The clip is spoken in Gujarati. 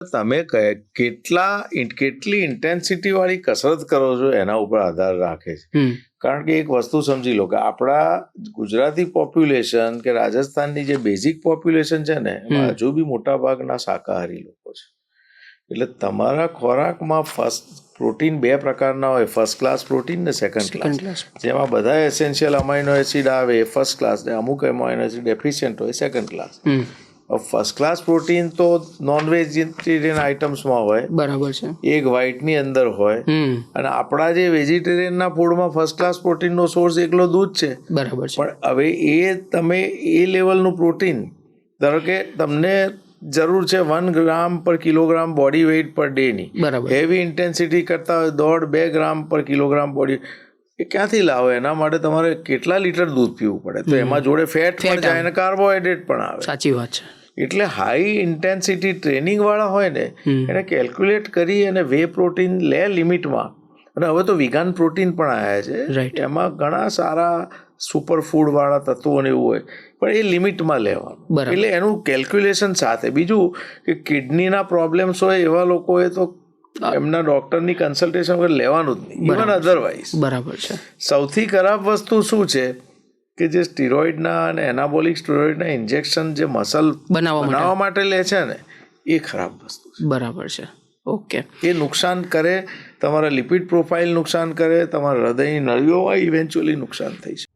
તમે કેટલી ઇન્ટેન્સિટી વાળી કસરત કરો છો એના ઉપર આધાર રાખે છે. કારણ કે એક વસ્તુ સમજી લો કે આપણા ગુજરાતી પોપ્યુલેશન કે રાજસ્થાનની જે બેઝિક પોપ્યુલેશન છે ને એમાં હજુ બી મોટા ભાગના શાકાહારી લોકો છે. એટલે તમારા ખોરાકમાં પ્રોટીન બે પ્રકારના હોય, ફર્સ્ટ ક્લાસ પ્રોટીન ને સેકન્ડ ક્લાસ, જેમાં બધા એસેન્શિયલ અમાઇનો એસિડ આવે એ ફર્સ્ટ ક્લાસ ને અમુક અમાઇનો એસિડ ડેફિશિયન્ટ હોય second class. First class protein તો નોન વેજીટેરિયન આઇટમ્સમાં હોય, બરાબર છે, એક વ્હાઇટની અંદર હોય, અને આપણા જે વેજીટેરિયનના ફૂડમાં ફર્સ્ટ ક્લાસ પ્રોટીનનો સોર્સ એકલો દૂધ છે, બરાબર છે. પણ હવે તમે એ લેવલનું પ્રોટીન ધારો કે તમને જરૂર છે 1 ગ્રામ પર કિલોગ્રામ બોડી વેઇટ પર ડેની, હેવી ઇન્ટેન્સિટી કરતા હોય 1.5-2 ગ્રામ પર કિલોગ્રામ બોડી, એ ક્યાંથી લાવો? એના માટે તમારે કેટલા લીટર દૂધ પીવું પડે, તો એમાં જોડે ફેટ પણ જાય અને કાર્બોહાઈડ્રેટ પણ આવે. સાચી વાત છે. એટલે હાઈ ઇન્ટેન્સિટી ટ્રેનિંગ વાળા હોય ને એને કેલ્ક્યુલેટ કરી અને વે પ્રોટીન લે લિમિટમાં. અને હવે તો વિગાન પ્રોટીન પણ આવ્યા છે, એમાં ઘણા સારા સુપર ફૂડ વાળા તત્વો ને એવું હોય, પણ એ લિમિટમાં લેવાનું. એટલે એનું કેલ્ક્યુલેશન સાથે. બીજું કે કિડનીના પ્રોબ્લેમ્સ હોય એવા લોકોએ તો એમના ડોક્ટરની કન્સલ્ટેશન વગર લેવાનું જ નહીં, ઇવન અધરવાઇઝ. બરાબર છે. સૌથી ખરાબ વસ્તુ શું છે કે જે સ્ટીરોઇડના અને એનાબોલિક સ્ટીરોઇડના ઇન્જેક્શન જે મસલ બનાવવા માટે લે છે ને, એ ખરાબ વસ્તુ છે. બરાબર છે. ઓકે. એ નુકસાન કરે, તમારા લિપિડ પ્રોફાઇલ નુકસાન કરે, તમારા હૃદયની નળીઓમાં ઇવેન્ચ્યુઅલી નુકસાન થઈ શકે.